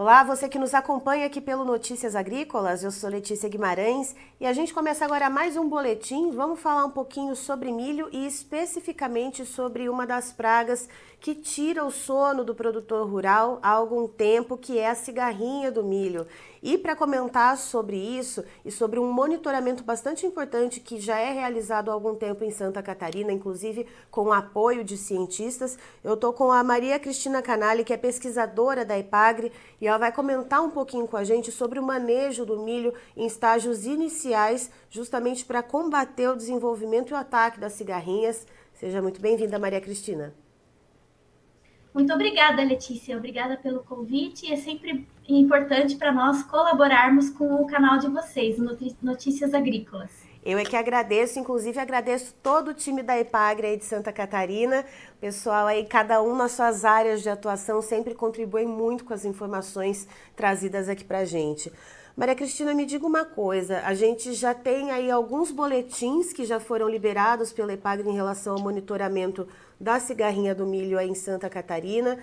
Olá, você que nos acompanha aqui pelo Notícias Agrícolas, eu sou Letícia Guimarães e a gente começa agora mais um boletim. Vamos falar um pouquinho sobre milho e especificamente sobre uma das pragas que tira o sono do produtor rural há algum tempo, que é a cigarrinha do milho. E para comentar sobre isso e sobre um monitoramento bastante importante que já é realizado há algum tempo em Santa Catarina, inclusive com o apoio de cientistas, eu estou com a Maria Cristina Canali, que é pesquisadora da Epagre, e ela vai comentar um pouquinho com a gente sobre o manejo do milho em estágios iniciais, justamente para combater o desenvolvimento e o ataque das cigarrinhas. Seja muito bem-vinda, Maria Cristina. Muito obrigada, Letícia. Obrigada pelo convite. É sempre importante para nós colaborarmos com o canal de vocês, Notícias Agrícolas. Eu é que agradeço, inclusive agradeço todo o time da Epagre aí de Santa Catarina, pessoal aí, cada um nas suas áreas de atuação, sempre contribui muito com as informações trazidas aqui pra gente. Maria Cristina, me diga uma coisa, a gente já tem aí alguns boletins que já foram liberados pela Epagre em relação ao monitoramento da cigarrinha do milho aí em Santa Catarina.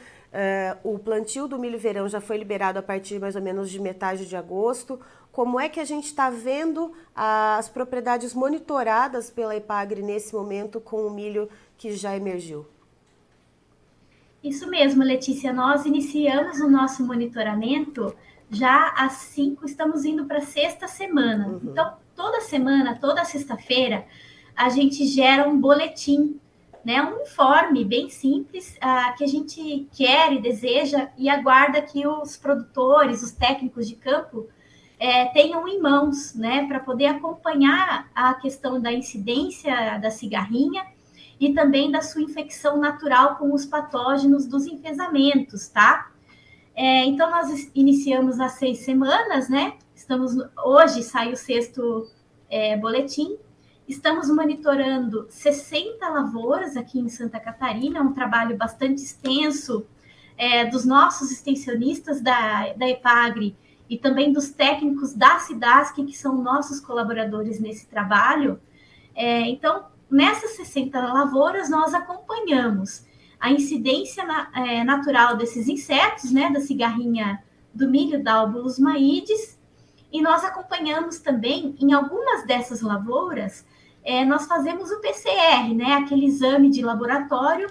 O plantio do milho verão já foi liberado a partir mais ou menos de metade de agosto. Como é que a gente está vendo as propriedades monitoradas pela Epagre nesse momento com o milho que já emergiu? Isso mesmo, Letícia. Nós iniciamos o nosso monitoramento já às 5, estamos indo para a sexta semana. Então, toda semana, toda sexta-feira, a gente gera um boletim, né, um informe bem simples que a gente quer e deseja e aguarda que os produtores, os técnicos de campo, tenham em mãos, né, para poder acompanhar a questão da incidência da cigarrinha e também da sua infecção natural com os patógenos dos enfesamentos, tá? Então, nós iniciamos há 6 semanas, né? Hoje sai o sexto boletim. Estamos monitorando 60 lavouras aqui em Santa Catarina, um trabalho bastante extenso dos nossos extensionistas da Epagre e também dos técnicos da Cidasc, que são nossos colaboradores nesse trabalho. Então, nessas 60 lavouras, nós acompanhamos a incidência natural desses insetos, né, da cigarrinha do milho da Albulus maides, e nós acompanhamos também, em algumas dessas lavouras, nós fazemos o PCR, né, aquele exame de laboratório,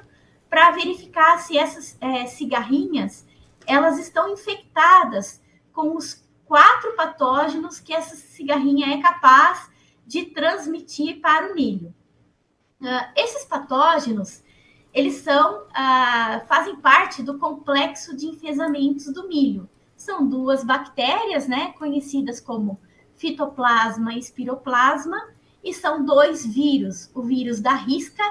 para verificar se essas cigarrinhas elas estão infectadas com os 4 patógenos que essa cigarrinha é capaz de transmitir para o milho. Esses patógenos, eles fazem parte do complexo de enfesamentos do milho. São 2 bactérias, né, conhecidas como fitoplasma e espiroplasma, e são 2 vírus, o vírus da risca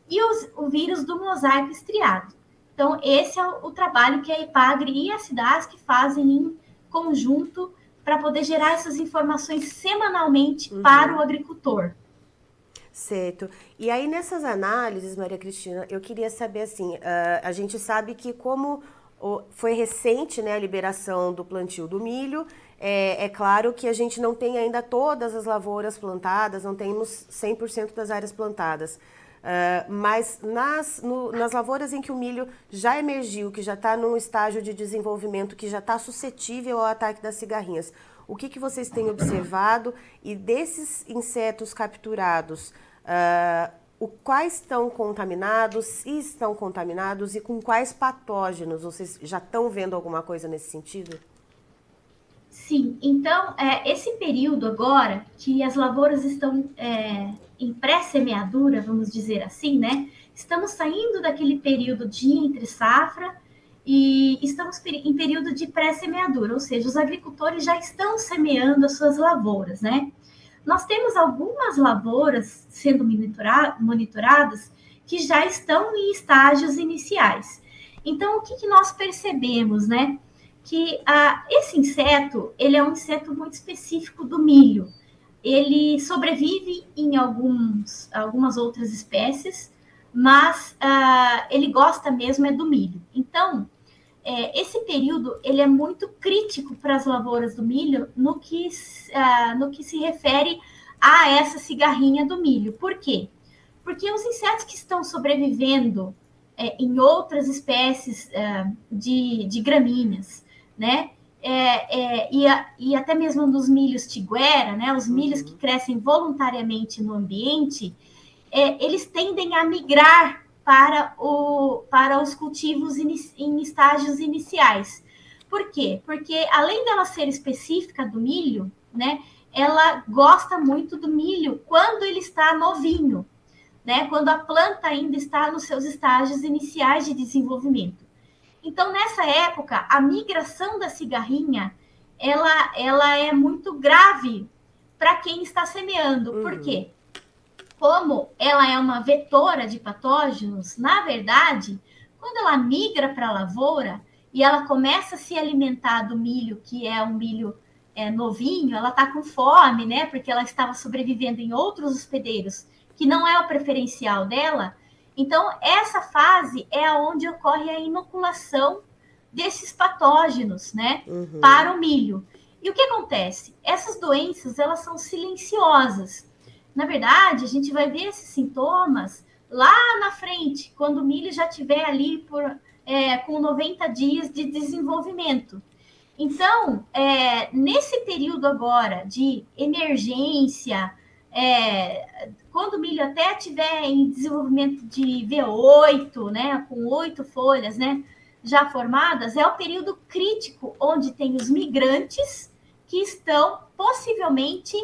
e o vírus do mosaico estriado. Então, esse é o trabalho que a Epagre e a Cidasc fazem em conjunto para poder gerar essas informações semanalmente para o agricultor. Certo. E aí nessas análises, Maria Cristina, eu queria saber assim, a gente sabe que como foi recente, né, a liberação do plantio do milho, é claro que a gente não tem ainda todas as lavouras plantadas, não temos 100% das áreas plantadas. Mas nas lavouras em que o milho já emergiu, que já está num estágio de desenvolvimento, que já está suscetível ao ataque das cigarrinhas, o que vocês têm observado? E desses insetos capturados, quais estão contaminados, se estão contaminados e com quais patógenos? Vocês já estão vendo alguma coisa nesse sentido? Sim, então, esse período agora, que as lavouras estão em pré-semeadura, vamos dizer assim, né? Estamos saindo daquele período de entre-safra e estamos em período de pré-semeadura, ou seja, os agricultores já estão semeando as suas lavouras, né? Nós temos algumas lavouras sendo monitoradas que já estão em estágios iniciais. Então, o que nós percebemos, né? Que esse inseto, ele é um inseto muito específico do milho. Ele sobrevive em algumas outras espécies, mas ele gosta mesmo é do milho. Então, esse período ele é muito crítico para as lavouras do milho no que se refere a essa cigarrinha do milho. Por quê? Porque os insetos que estão sobrevivendo em outras espécies de gramíneas, né? e até mesmo dos milhos tiguera, né, os milhos que crescem voluntariamente no ambiente, eles tendem a migrar para os cultivos em estágios iniciais. Por quê? Porque além dela ser específica do milho, né, ela gosta muito do milho quando ele está novinho, né, quando a planta ainda está nos seus estágios iniciais de desenvolvimento. Então, nessa época, a migração da cigarrinha, ela é muito grave para quem está semeando. Por quê? Como ela é uma vetora de patógenos, na verdade, quando ela migra para a lavoura e ela começa a se alimentar do milho, que é um milho novinho, ela está com fome, né? Porque ela estava sobrevivendo em outros hospedeiros, que não é o preferencial dela. Então, essa fase é onde ocorre a inoculação desses patógenos, né? Para o milho. E o que acontece? Essas doenças, elas são silenciosas. Na verdade, a gente vai ver esses sintomas lá na frente, quando o milho já estiver ali com 90 dias de desenvolvimento. Então, nesse período agora de emergência, quando o milho até estiver em desenvolvimento de V8, né, com 8 folhas, né, já formadas, é o período crítico onde tem os migrantes que estão possivelmente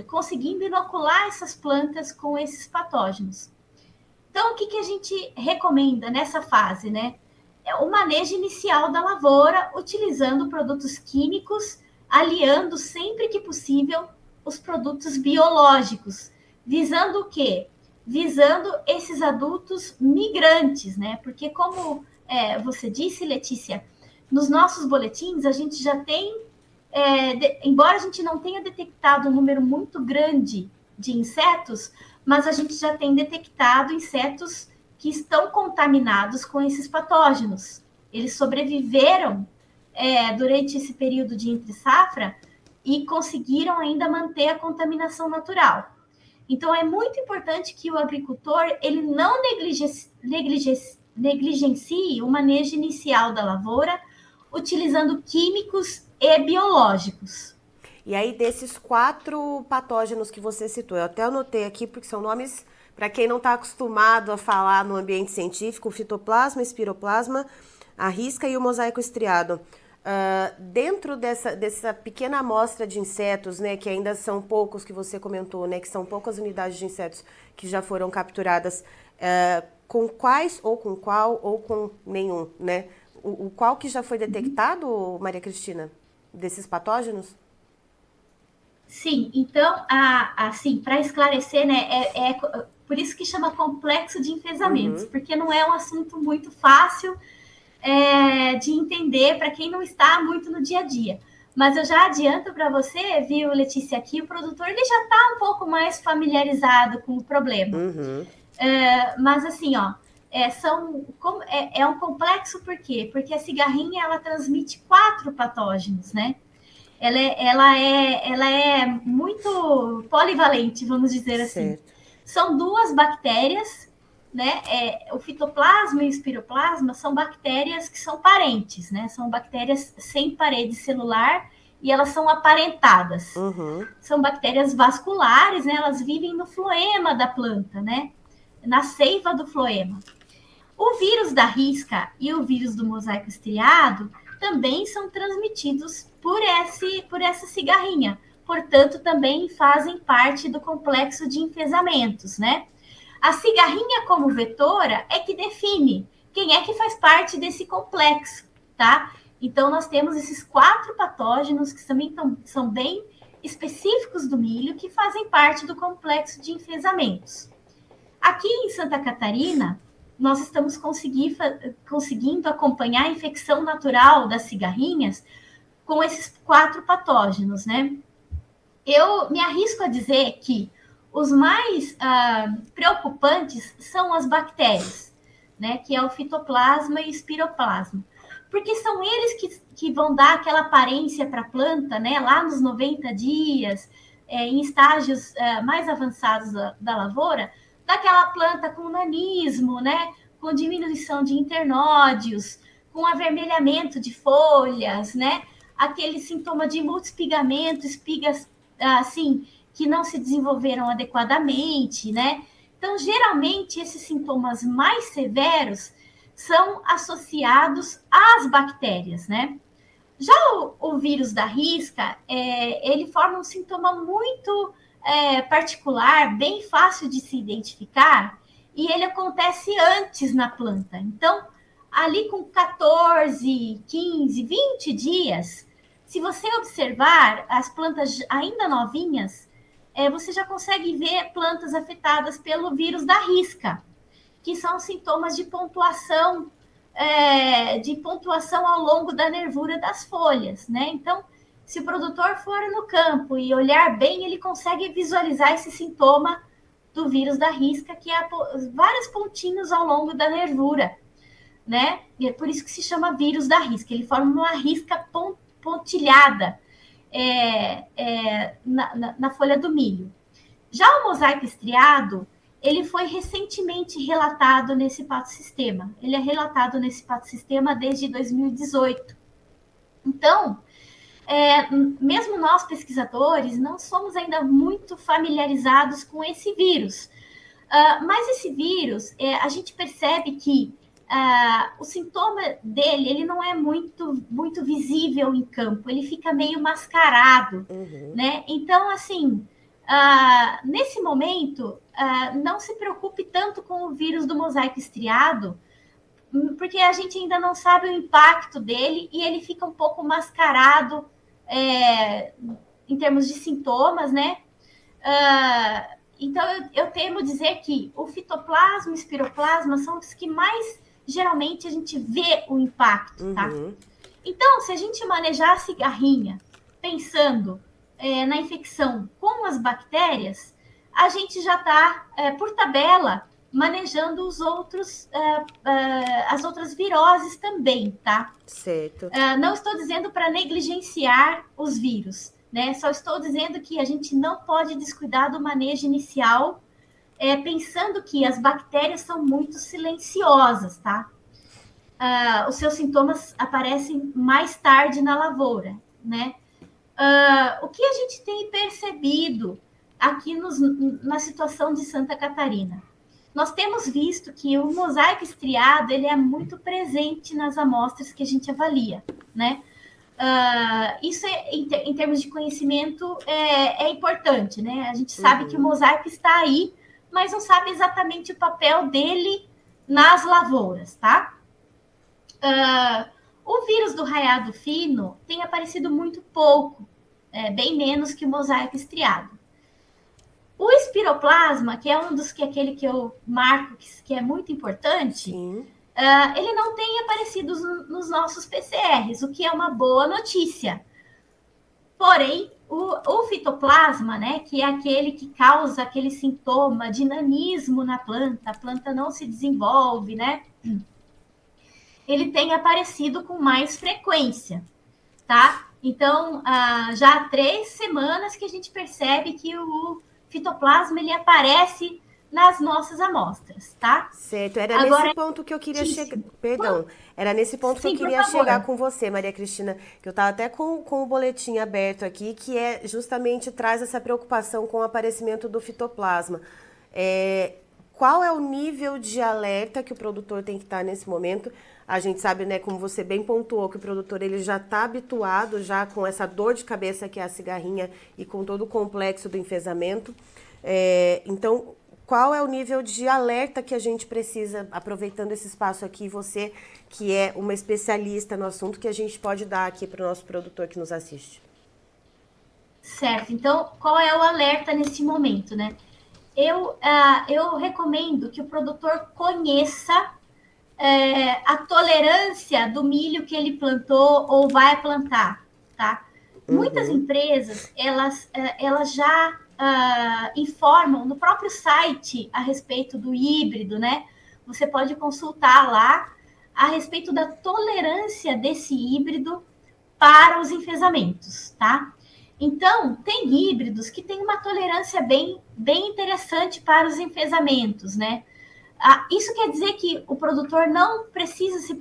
conseguindo inocular essas plantas com esses patógenos. Então, o que a gente recomenda nessa fase, né? É o manejo inicial da lavoura, utilizando produtos químicos, aliando sempre que possível os produtos biológicos, visando o quê? Visando esses adultos migrantes, né? Porque como você disse, Letícia, nos nossos boletins a gente já tem, embora a gente não tenha detectado um número muito grande de insetos, mas a gente já tem detectado insetos que estão contaminados com esses patógenos. Eles sobreviveram durante esse período de entre-safra e conseguiram ainda manter a contaminação natural. Então, é muito importante que o agricultor ele não negligencie o manejo inicial da lavoura, utilizando químicos e biológicos. E aí, desses 4 patógenos que você citou, eu até anotei aqui porque são nomes, para quem não está acostumado a falar no ambiente científico, o fitoplasma, espiroplasma, a risca e o mosaico estriado. Dentro dessa pequena amostra de insetos, né, que ainda são poucos, que você comentou, né, que são poucas unidades de insetos que já foram capturadas, com quais, ou com qual, ou com nenhum, né? O qual que já foi detectado, Maria Cristina, desses patógenos? Sim, então, assim, para esclarecer, né, por isso que chama complexo de enfesamentos, porque não é um assunto muito fácil de entender para quem não está muito no dia a dia. Mas eu já adianto para você, viu, Letícia, aqui o produtor ele já está um pouco mais familiarizado com o problema. Mas assim, ó, é um complexo por quê? Porque a cigarrinha ela transmite 4 patógenos, né? Ela é muito polivalente, vamos dizer assim. São 2 bactérias, né? O fitoplasma e o espiroplasma são bactérias que são parentes, né? São bactérias sem parede celular e elas são aparentadas. São bactérias vasculares, né? Elas vivem no floema da planta, né? Na seiva do floema. O vírus da risca e o vírus do mosaico estriado também são transmitidos por essa cigarrinha. Portanto, também fazem parte do complexo de enfesamentos, né? A cigarrinha como vetora é que define quem é que faz parte desse complexo, tá? Então, nós temos esses 4 patógenos que também são bem específicos do milho, que fazem parte do complexo de enfesamentos. Aqui em Santa Catarina, nós estamos conseguindo acompanhar a infecção natural das cigarrinhas com esses 4 patógenos, né? Eu me arrisco a dizer que os mais preocupantes são as bactérias, né? Que é o fitoplasma e o espiroplasma. Porque são eles que vão dar aquela aparência para a planta, né? Lá nos 90 dias, em estágios mais avançados da lavoura, daquela planta com nanismo, né? Com diminuição de internódios, com avermelhamento de folhas, né? Aquele sintoma de multispigamento, espigas assim que não se desenvolveram adequadamente, né? Então, geralmente, esses sintomas mais severos são associados às bactérias, né? Já o vírus da risca, ele forma um sintoma muito particular, bem fácil de se identificar, e ele acontece antes na planta. Então, ali com 14, 15, 20 dias, se você observar as plantas ainda novinhas, você já consegue ver plantas afetadas pelo vírus da risca, que são sintomas de pontuação ao longo da nervura das folhas, né? Então, se o produtor for no campo e olhar bem, ele consegue visualizar esse sintoma do vírus da risca, que é vários pontinhos ao longo da nervura, né? E é por isso que se chama vírus da risca. Ele forma uma risca pontilhada na folha do milho. Já o mosaico estriado, ele foi recentemente relatado nesse patossistema. Ele é relatado nesse patossistema desde 2018. Então, mesmo nós, pesquisadores, não somos ainda muito familiarizados com esse vírus. Mas esse vírus, a gente percebe que o sintoma dele, ele não é muito visível em campo, ele fica meio mascarado, né? Então, assim, nesse momento, não se preocupe tanto com o vírus do mosaico estriado, porque a gente ainda não sabe o impacto dele e ele fica um pouco mascarado em termos de sintomas, né? Então, eu temo dizer que o fitoplasma e o espiroplasma são os que mais, geralmente, a gente vê o impacto, tá? Então, se a gente manejar a cigarrinha pensando na infecção com as bactérias, a gente já está, por tabela, manejando as outras viroses também, tá? Certo. Não estou dizendo para negligenciar os vírus, né? Só estou dizendo que a gente não pode descuidar do manejo inicial, pensando que as bactérias são muito silenciosas, tá? Os seus sintomas aparecem mais tarde na lavoura, né? O que a gente tem percebido aqui na situação de Santa Catarina? Nós temos visto que o mosaico estriado, ele é muito presente nas amostras que a gente avalia, né? Isso, em termos de conhecimento, é importante, né? A gente sabe que o mosaico está aí, mas não sabe exatamente o papel dele nas lavouras, tá? O vírus do raiado fino tem aparecido muito pouco, bem menos que o mosaico estriado. O espiroplasma, que é aquele que eu marco, que é muito importante, ele não tem aparecido nos nossos PCRs, o que é uma boa notícia. Porém, o fitoplasma, né, que é aquele que causa aquele sintoma de nanismo na planta, a planta não se desenvolve, né? Ele tem aparecido com mais frequência, tá? Então, já há 3 semanas que a gente percebe que o fitoplasma, ele aparece nas nossas amostras, tá? Certo, nesse ponto que eu queria chegar. Perdão, era nesse ponto que eu queria chegar com você, Maria Cristina, que eu estava até com o boletim aberto aqui, que justamente traz essa preocupação com o aparecimento do fitoplasma. Qual é o nível de alerta que o produtor tem que estar nesse momento? A gente sabe, né, como você bem pontuou, que o produtor ele já está habituado já com essa dor de cabeça que é a cigarrinha e com todo o complexo do enfesamento. Então, qual é o nível de alerta que a gente precisa, aproveitando esse espaço aqui, você que é uma especialista no assunto, que a gente pode dar aqui para o nosso produtor que nos assiste? Certo. Então, qual é o alerta nesse momento, né? Eu recomendo que o produtor conheça a tolerância do milho que ele plantou ou vai plantar, tá? Muitas empresas, elas já informam no próprio site a respeito do híbrido, né? Você pode consultar lá a respeito da tolerância desse híbrido para os enfesamentos, tá? Então, tem híbridos que têm uma tolerância bem interessante para os enfesamentos, né? Isso quer dizer que o produtor não precisa se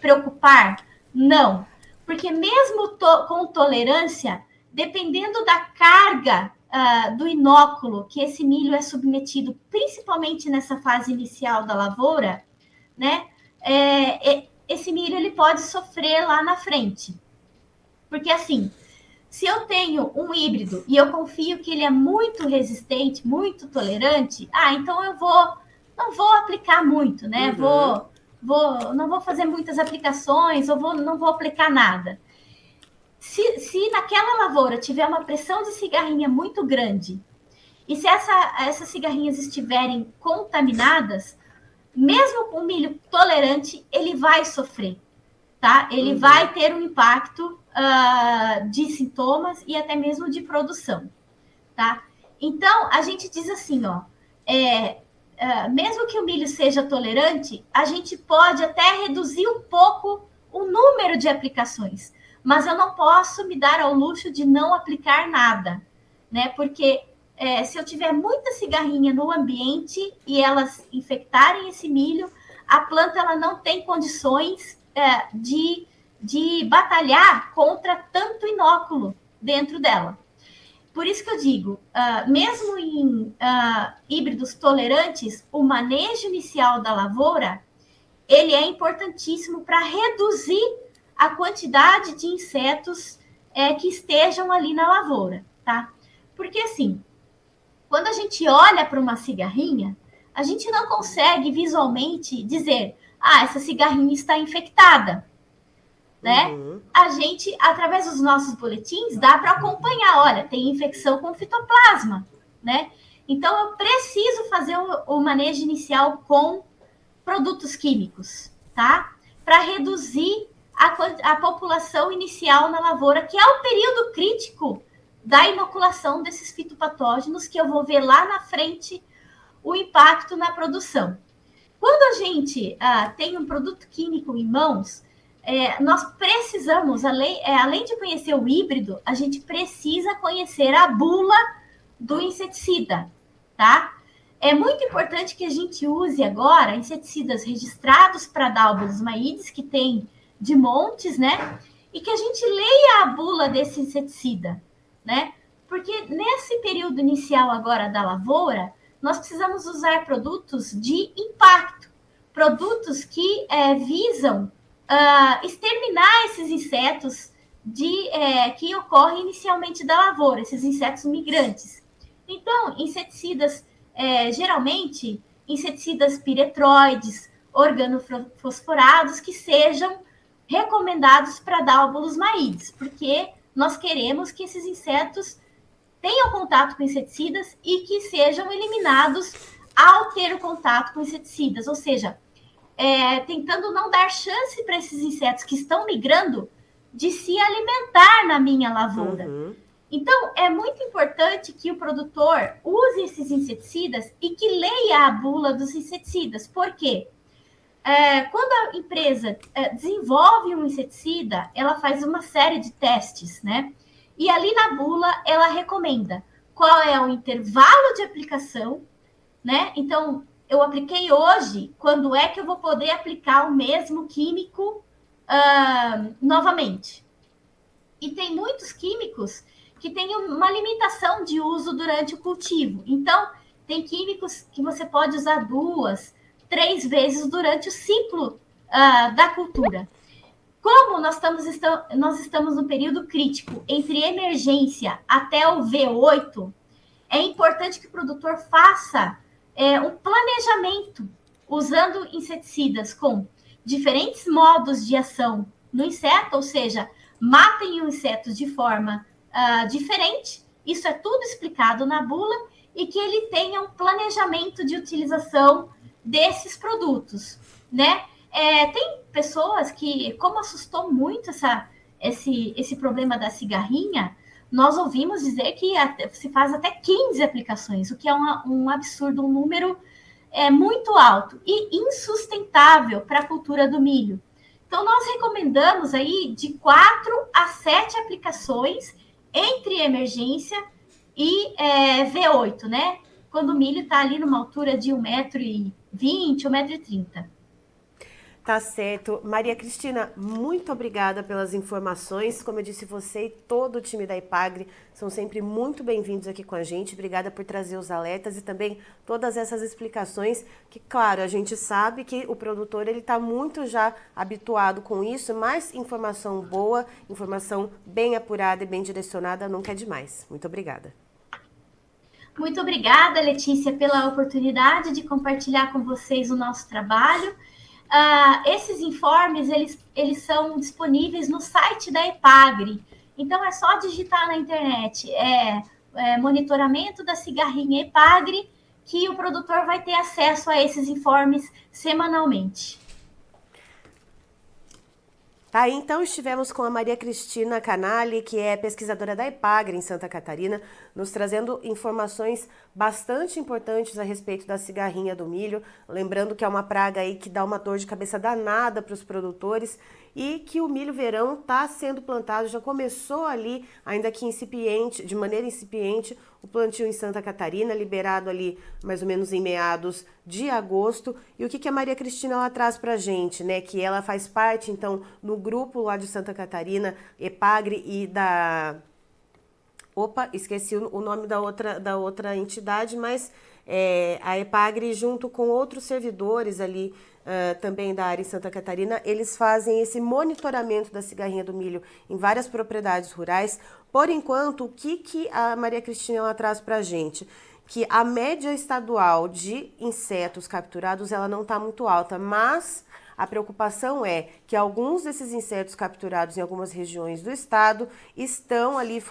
preocupar? Não, porque mesmo com tolerância, dependendo da carga do inóculo que esse milho é submetido, principalmente nessa fase inicial da lavoura, né? Esse milho ele pode sofrer lá na frente. Porque assim, se eu tenho um híbrido e eu confio que ele é muito resistente, muito tolerante, então eu não vou aplicar muito, né? Não vou fazer muitas aplicações, não vou aplicar nada. Se naquela lavoura tiver uma pressão de cigarrinha muito grande, e se essas cigarrinhas estiverem contaminadas, mesmo com milho tolerante, ele vai sofrer, tá? Ele vai ter um impacto de sintomas e até mesmo de produção, tá? Então, a gente diz assim, mesmo que o milho seja tolerante, a gente pode até reduzir um pouco o número de aplicações, mas eu não posso me dar ao luxo de não aplicar nada, né? Porque se eu tiver muita cigarrinha no ambiente e elas infectarem esse milho, a planta ela não tem condições de batalhar contra tanto inóculo dentro dela. Por isso que eu digo, mesmo em híbridos tolerantes, o manejo inicial da lavoura, ele é importantíssimo para reduzir a quantidade de insetos que estejam ali na lavoura, tá? Porque assim, quando a gente olha para uma cigarrinha, a gente não consegue visualmente dizer, essa cigarrinha está infectada, né? A gente, através dos nossos boletins, dá para acompanhar, olha, tem infecção com fitoplasma, né? Então, eu preciso fazer o manejo inicial com produtos químicos, tá? Para reduzir a população inicial na lavoura, que é o período crítico da inoculação desses fitopatógenos, que eu vou ver lá na frente o impacto na produção. Quando a gente tem um produto químico em mãos, nós precisamos, além de conhecer o híbrido, a gente precisa conhecer a bula do inseticida, tá? É muito importante que a gente use agora inseticidas registrados para Dálbulos maides, que tem de montes, né? E que a gente leia a bula desse inseticida, né? Porque nesse período inicial agora da lavoura, nós precisamos usar produtos de impacto, produtos que visam exterminar esses insetos que ocorrem inicialmente da lavoura, esses insetos migrantes. Então, inseticidas, geralmente, inseticidas piretroides, organofosforados, que sejam recomendados para Dálbulos maides, porque nós queremos que esses insetos tenham contato com inseticidas e que sejam eliminados ao ter o contato com inseticidas, ou seja, tentando não dar chance para esses insetos que estão migrando de se alimentar na minha lavoura. Então, é muito importante que o produtor use esses inseticidas e que leia a bula dos inseticidas. Por quê? Quando a empresa desenvolve um inseticida, ela faz uma série de testes, né? E ali na bula, ela recomenda qual é o intervalo de aplicação, né? Então, eu apliquei hoje, quando é que eu vou poder aplicar o mesmo químico novamente? E tem muitos químicos que têm uma limitação de uso durante o cultivo. Então, tem químicos que você pode usar 2, 3 vezes durante o ciclo da cultura. Como nós estamos no período crítico entre emergência até o V8, é importante que o produtor faça um planejamento usando inseticidas com diferentes modos de ação no inseto, ou seja, matem o inseto de forma diferente. Isso é tudo explicado na bula, e que ele tenha um planejamento de utilização desses produtos, né? Tem pessoas que, como assustou muito esse problema da cigarrinha, nós ouvimos dizer que se faz até 15 aplicações, o que é um absurdo, um número muito alto e insustentável para a cultura do milho. Então, nós recomendamos aí de 4 a 7 aplicações entre emergência e V8, né? Quando o milho está ali numa altura de 1,20 m, 1,30 m. Tá certo. Maria Cristina, muito obrigada pelas informações. Como eu disse, você e todo o time da Epagre são sempre muito bem-vindos aqui com a gente. Obrigada por trazer os alertas e também todas essas explicações que, claro, a gente sabe que o produtor ele está muito já habituado com isso, mas informação boa, informação bem apurada e bem direcionada nunca é demais. Muito obrigada. Muito obrigada, Letícia, pela oportunidade de compartilhar com vocês o nosso trabalho. Esses informes, eles são disponíveis no site da Epagre. Então, é só digitar na internet, monitoramento da cigarrinha Epagre, que o produtor vai ter acesso a esses informes semanalmente. Tá, então estivemos com a Maria Cristina Canali, que é pesquisadora da Epagre em Santa Catarina, nos trazendo informações bastante importantes a respeito da cigarrinha do milho, lembrando que é uma praga aí que dá uma dor de cabeça danada para os produtores e que o milho verão está sendo plantado, já começou ali, ainda que incipiente, de maneira incipiente, o plantio em Santa Catarina, liberado ali mais ou menos em meados de agosto. E o que a Maria Cristina ela traz para a gente, né? Que ela faz parte, então, no grupo lá de Santa Catarina, Epagre e da... Opa, esqueci o nome da outra entidade, mas a Epagre, junto com outros servidores ali, também da área em Santa Catarina, eles fazem esse monitoramento da cigarrinha do milho em várias propriedades rurais. Por enquanto, o que a Maria Cristina ela traz para a gente? Que a média estadual de insetos capturados ela não está muito alta, mas a preocupação é que alguns desses insetos capturados em algumas regiões do estado estão ali,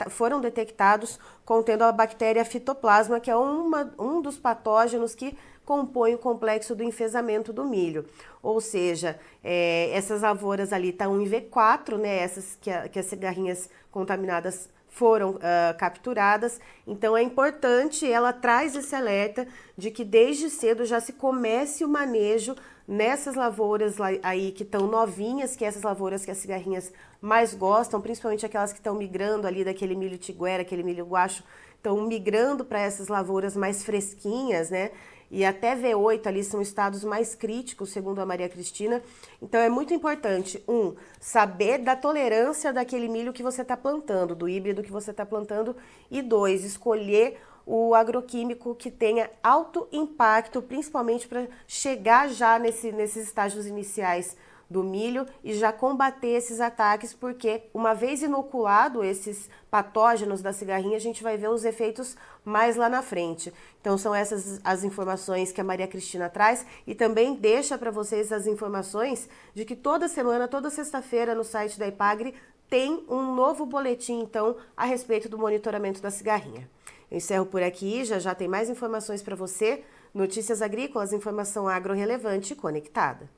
foram detectados contendo a bactéria fitoplasma, que é um dos patógenos que compõe o complexo do enfesamento do milho. Ou seja, essas lavouras ali estão em V4, né, essas que as cigarrinhas contaminadas foram capturadas. Então é importante, ela traz esse alerta de que desde cedo já se comece o manejo nessas lavouras aí que estão novinhas, que essas lavouras que as cigarrinhas mais gostam, principalmente aquelas que estão migrando ali daquele milho tiguera, aquele milho guacho, estão migrando para essas lavouras mais fresquinhas, né? E até V8 ali são estados mais críticos, segundo a Maria Cristina. Então é muito importante, saber da tolerância daquele milho que você está plantando, do híbrido que você está plantando, e 2, escolher o agroquímico que tenha alto impacto, principalmente para chegar já nesses estágios iniciais do milho e já combater esses ataques, porque uma vez inoculado esses patógenos da cigarrinha, a gente vai ver os efeitos mais lá na frente. Então são essas as informações que a Maria Cristina traz e também deixa para vocês as informações de que toda semana, toda sexta-feira no site da Epagre tem um novo boletim, então, a respeito do monitoramento da cigarrinha. Eu encerro por aqui, já tem mais informações para você. Notícias agrícolas, informação agro relevante e conectada.